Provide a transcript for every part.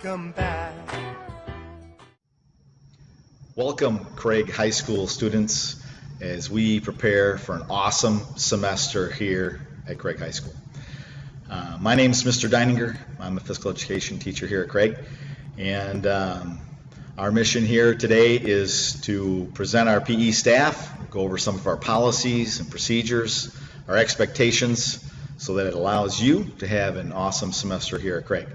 welcome back. Welcome, Craig High School students, as we prepare for an awesome semester here at Craig High School. My name is Mr. Deininger. I'm a physical education teacher here at Craig, and our mission here today is to present our PE staff, go over some of our policies and procedures, our expectations, so that it allows you to have an awesome semester here at Craig.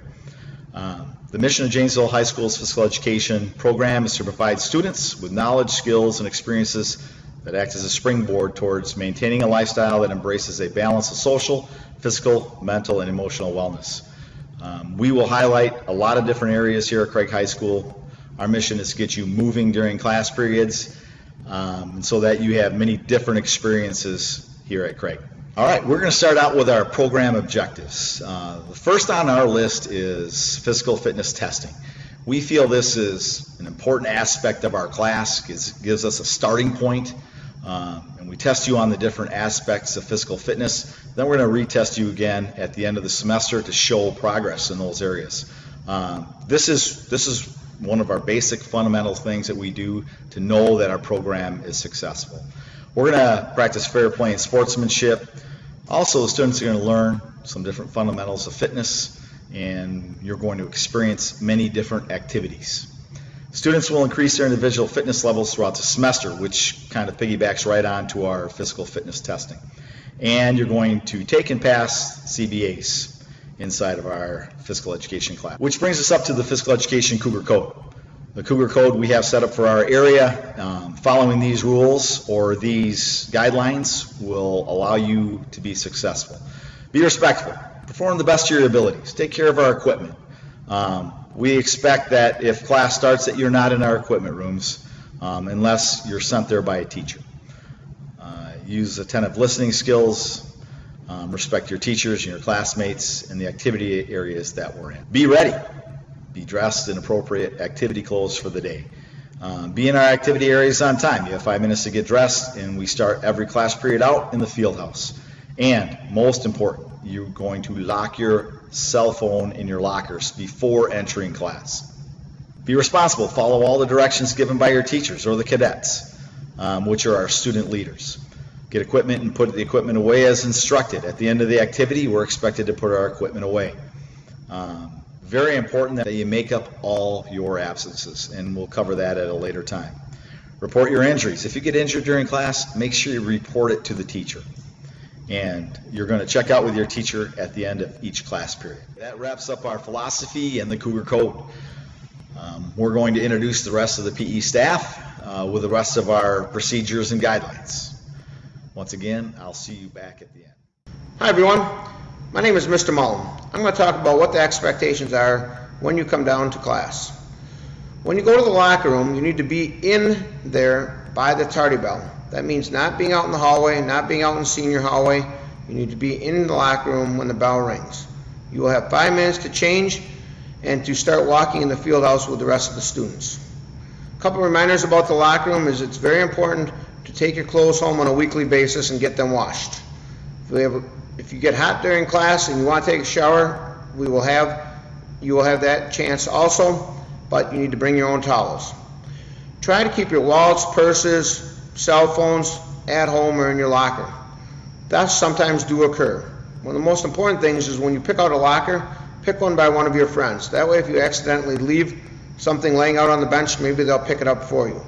The mission of Janesville High School's physical education program is to provide students with knowledge, skills, and experiences that act as a springboard towards maintaining a lifestyle that embraces a balance of social, physical, mental, and emotional wellness. We will highlight a lot of different areas here at Craig High School. Our mission is to get you moving during class periods, so that you have many different experiences here at Craig. All right, we're going to start out with our program objectives. The first on our list is physical fitness testing. We feel this is an important aspect of our class. It gives us a starting point, and we test you on the different aspects of physical fitness. Then we're going to retest you again at the end of the semester to show progress in those areas. This is one of our basic fundamental things that we do to know that our program is successful. We're going to practice fair play and sportsmanship. Also, the students are going to learn some different fundamentals of fitness, and you're going to experience many different activities. Students will increase their individual fitness levels throughout the semester, which kind of piggybacks right on to our physical fitness testing. And you're going to take and pass CBAs inside of our physical education class. Which brings us up to the physical education Cougar Code. The Cougar Code we have set up for our area. Following these rules or these guidelines will allow you to be successful. Be respectful. Perform the best of your abilities. Take care of our equipment. We expect that if class starts that you're not in our equipment rooms unless you're sent there by a teacher. Use attentive listening skills. Respect your teachers and your classmates and the activity areas that we're in. Be ready. Be dressed in appropriate activity clothes for the day. Be in our activity areas on time. You have 5 minutes to get dressed, and we start every class period out in the field house. And most important, you're going to lock your cell phone in your lockers before entering class. Be responsible. Follow all the directions given by your teachers or the cadets, which are our student leaders. Get equipment and put the equipment away as instructed. At the end of the activity, we're expected to put our equipment away. Very important that you make up all your absences, and we'll cover that at a later time. Report your injuries. If you get injured during class, make sure you report it to the teacher. And you're going to check out with your teacher at the end of each class period. That wraps up our philosophy and the Cougar Code. We're going to introduce the rest of the PE staff with the rest of our procedures and guidelines. Once again, I'll see you back at the end. Hi everyone. My name is Mr. Mullen. I'm going to talk about what the expectations are when you come down to class. When you go to the locker room, you need to be in there by the tardy bell. That means not being out in the hallway, not being out in the senior hallway. You need to be in the locker room when the bell rings. You will have 5 minutes to change and to start walking in the field house with the rest of the students. A couple reminders about the locker room is it's very important to take your clothes home on a weekly basis and get them washed. If you get hot during class and you want to take a shower, you will have that chance also, but you need to bring your own towels. Try to keep your wallets, purses, cell phones at home or in your locker. Thefts sometimes do occur. One of the most important things is when you pick out a locker, pick one by one of your friends. That way if you accidentally leave something laying out on the bench, maybe they'll pick it up for you.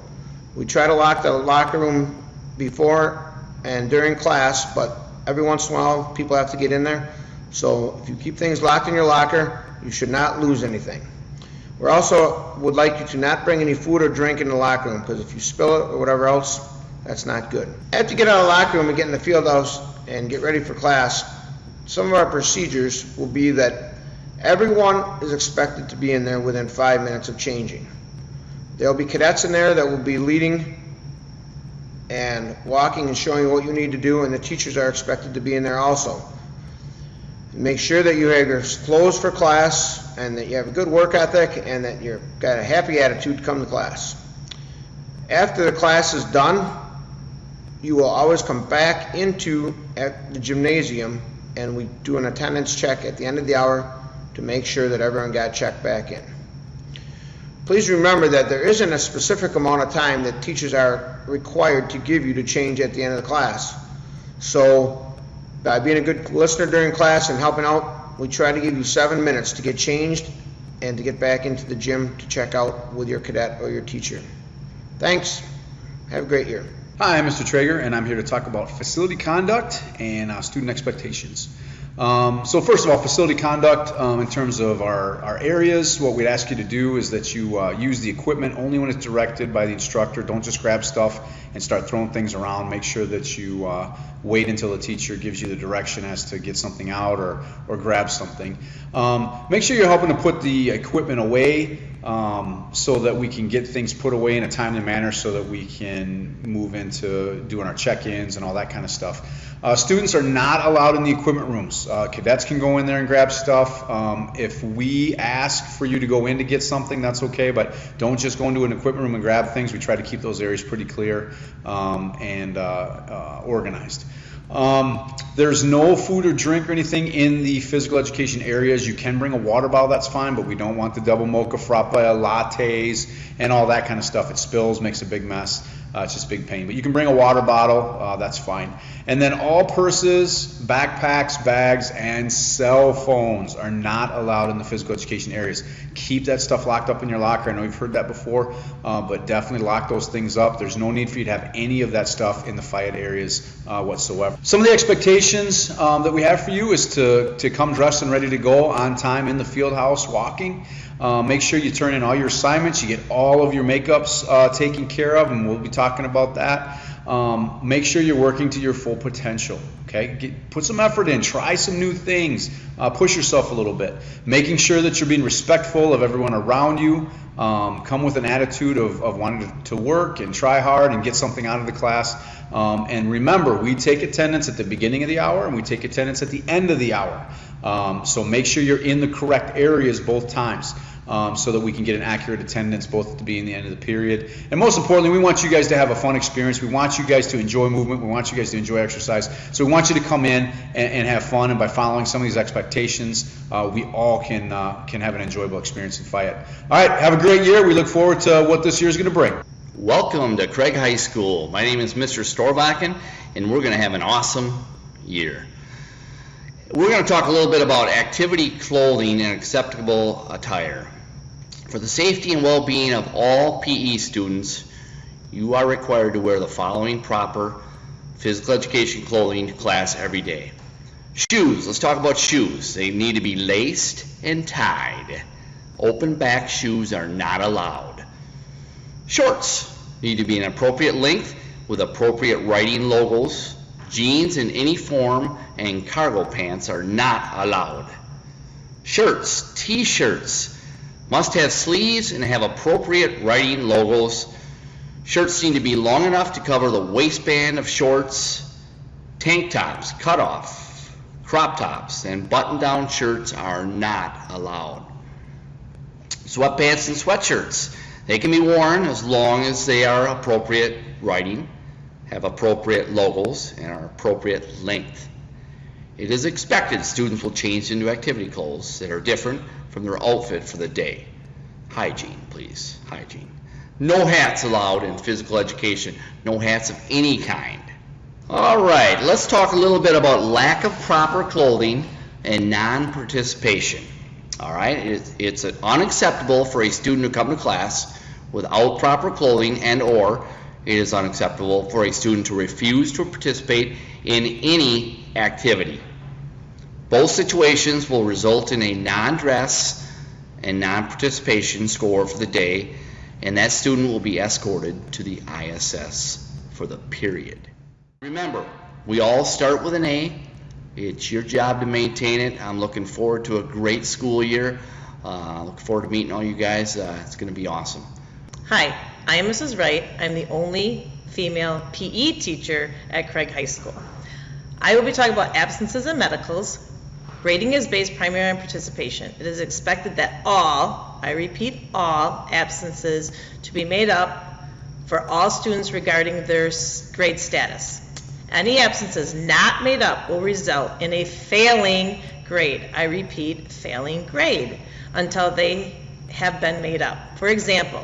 We try to lock the locker room before and during class, but every once in a while, people have to get in there. So if you keep things locked in your locker, you should not lose anything. We also would like you to not bring any food or drink in the locker room, because if you spill it or whatever else, that's not good. After you get out of the locker room and get in the field house and get ready for class, some of our procedures will be that everyone is expected to be in there within 5 minutes of changing. There will be cadets in there that will be leading and walking and showing you what you need to do, and the teachers are expected to be in there also. Make sure that you have your clothes for class and that you have a good work ethic and that you've got a happy attitude to come to class. After the class is done, you will always come back into the gymnasium and we do an attendance check at the end of the hour to make sure that everyone got checked back in. Please remember that there isn't a specific amount of time that teachers are required to give you to change at the end of the class. So by being a good listener during class and helping out, we try to give you 7 minutes to get changed and to get back into the gym to check out with your cadet or your teacher. Thanks. Have a great year. Hi, I'm Mr. Traeger, and I'm here to talk about facility conduct and student expectations. So first of all, facility conduct, in terms of our areas, what we'd ask you to do is that you use the equipment only when it's directed by the instructor. Don't just grab stuff and start throwing things around. Make sure that you wait until the teacher gives you the direction as to get something out or grab something. Make sure you're helping to put the equipment away so that we can get things put away in a timely manner so that we can move into doing our check-ins and all that kind of stuff. Students are not allowed in the equipment rooms. Cadets can go in there and grab stuff. If we ask for you to go in to get something, that's okay, but don't just go into an equipment room and grab things. We try to keep those areas pretty clear and organized. There's no food or drink or anything in the physical education areas. You can bring a water bottle, that's fine, but we don't want the double mocha frappe, lattes, and all that kind of stuff. It spills, makes a big mess. It's just a big pain. But you can bring a water bottle, that's fine. And then all purses, backpacks, bags, and cell phones are not allowed in the physical education areas. Keep that stuff locked up in your locker. I know you've heard that before, but definitely lock those things up. There's no need for you to have any of that stuff in the FIAD areas whatsoever. Some of the expectations that we have for you is to come dressed and ready to go on time in the field house walking. Make sure you turn in all your assignments, you get all of your makeups taken care of, and we'll be talking about that. Make sure you're working to your full potential, okay? Put some effort in, try some new things, push yourself a little bit. Making sure that you're being respectful of everyone around you. Come with an attitude of wanting to work and try hard and get something out of the class. And remember, we take attendance at the beginning of the hour and we take attendance at the end of the hour. So make sure you're in the correct areas both times. So that we can get an accurate attendance both at the beginning and the end of the period. And most importantly, we want you guys to have a fun experience. We want you guys to enjoy movement. We want you guys to enjoy exercise. So we want you to come in and have fun. And by following some of these expectations, we all can have an enjoyable experience in FIAD. All right, have a great year. We look forward to what this year is going to bring. Welcome to Craig High School. My name is Mr. Storbakken, and we're going to have an awesome year. We're going to talk a little bit about activity clothing and acceptable attire. For the safety and well-being of all PE students, you are required to wear the following proper physical education clothing to class every day. Shoes, let's talk about shoes. They need to be laced and tied. Open back shoes are not allowed. Shorts need to be an appropriate length with appropriate writing logos. Jeans in any form and cargo pants are not allowed. Shirts, t-shirts, must have sleeves and have appropriate writing logos. Shirts need to be long enough to cover the waistband of shorts. Tank tops, cutoff, crop tops, and button-down shirts are not allowed. Sweatpants and sweatshirts, they can be worn as long as they are appropriate writing, have appropriate logos, and are appropriate length. It is expected students will change into activity clothes that are different from their outfit for the day. Hygiene, please, hygiene. No hats allowed in physical education, no hats of any kind. All right, let's talk a little bit about lack of proper clothing and non-participation. All right, it's unacceptable for a student to come to class without proper clothing, and or it is unacceptable for a student to refuse to participate in any activity. Both situations will result in a non-dress and non-participation score for the day, and that student will be escorted to the ISS for the period. Remember, we all start with an A. It's your job to maintain it. I'm looking forward to a great school year. Looking forward to meeting all you guys. It's going to be awesome. Hi, I am Mrs. Wright. I'm the only female PE teacher at Craig High School. I will be talking about absences and medicals. Grading is based primarily on participation. It is expected that all, I repeat, all absences to be made up for all students regarding their grade status. Any absences not made up will result in a failing grade. I repeat, failing grade, until they have been made up. For example,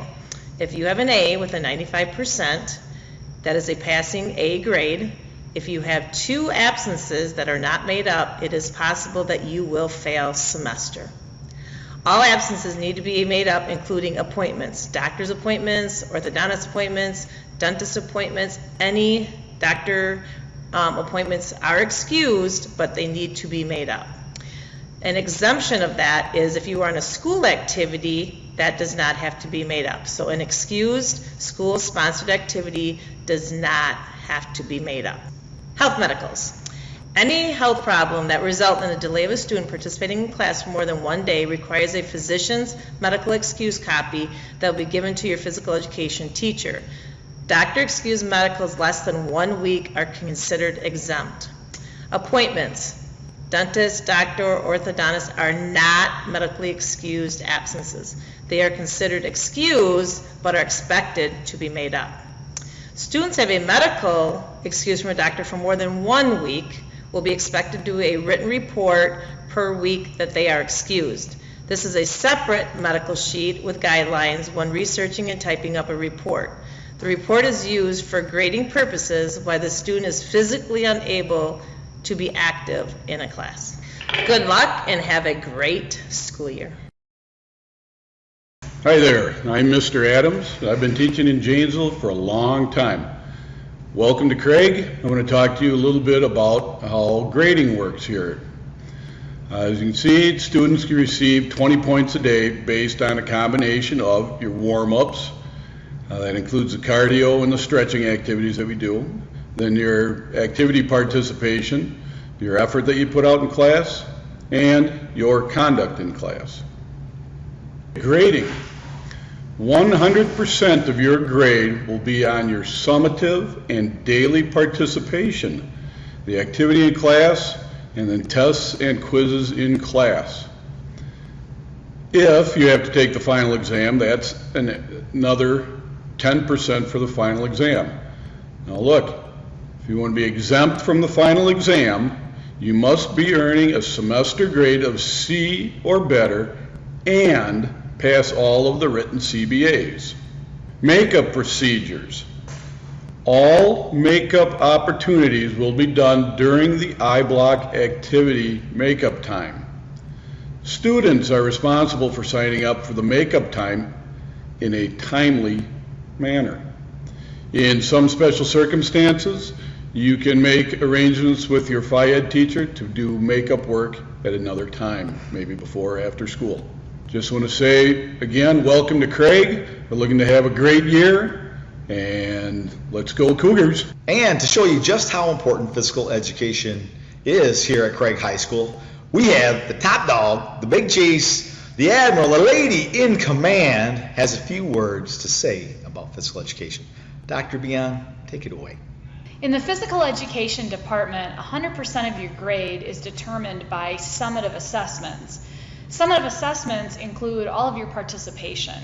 if you have an A with a 95%, that is a passing A grade. If you have 2 absences that are not made up, it is possible that you will fail semester. All absences need to be made up, including appointments, doctor's appointments, orthodontist appointments, dentist appointments. Any doctor appointments are excused, but they need to be made up. An exemption of that is if you are on a school activity, that does not have to be made up. So an excused school-sponsored activity does not have to be made up. Health medicals. Any health problem that results in a delay of a student participating in class for more than 1 day requires a physician's medical excuse copy that will be given to your physical education teacher. Doctor excused medicals less than 1 week are considered exempt. Appointments. Dentist, doctor, or orthodontist are not medically excused absences. They are considered excused but are expected to be made up. Students have a medical excuse from a doctor for more than 1 week will be expected to do a written report per week that they are excused. This is a separate medical sheet with guidelines when researching and typing up a report. The report is used for grading purposes while the student is physically unable to be active in a class. Good luck and have a great school year. Hi there, I'm Mr. Adams. I've been teaching in Janesville for a long time. Welcome to Craig. I want to talk to you a little bit about how grading works here. As you can see, students can receive 20 points a day based on a combination of your warm-ups, that includes the cardio and the stretching activities that we do, then your activity participation, your effort that you put out in class, and your conduct in class. Grading. 100% of your grade will be on your summative and daily participation, the activity in class, and then tests and quizzes in class. If you have to take the final exam, that's another 10% for the final exam. Now look, if you want to be exempt from the final exam, you must be earning a semester grade of C or better and pass all of the written CBAs. Makeup procedures. All makeup opportunities will be done during the I-block activity makeup time. Students are responsible for signing up for the makeup time in a timely manner. In some special circumstances, you can make arrangements with your Phy-Ed teacher to do makeup work at another time, maybe before or after school. Just want to say again, welcome to Craig. We're looking to have a great year, and let's go Cougars. And to show you just how important physical education is here at Craig High School, we have the top dog, the big cheese, the admiral, the lady in command, has a few words to say about physical education. Dr. Bion, take it away. In the physical education department, 100% of your grade is determined by summative assessments. Summative assessments include all of your participation.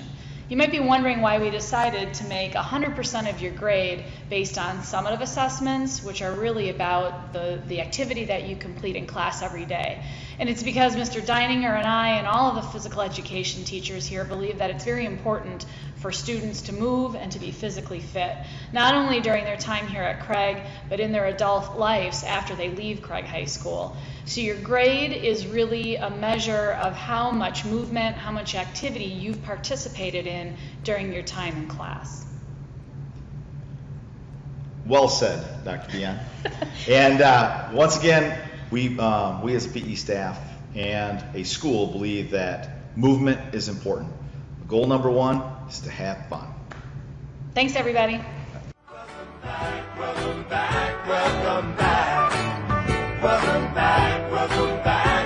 You might be wondering why we decided to make 100% of your grade based on summative assessments, which are really about the activity that you complete in class every day. And it's because Mr. Deininger and I and all of the physical education teachers here believe that it's very important for students to move and to be physically fit, not only during their time here at Craig, but in their adult lives after they leave Craig High School. So your grade is really a measure of how much movement, how much activity you've participated in during your time in class. Well said, Dr. Bion. And once again, we as a PE staff and a school believe that movement is important. Goal number 1 is to have fun. Thanks, everybody. Welcome back, welcome back, welcome back. Welcome back, welcome back.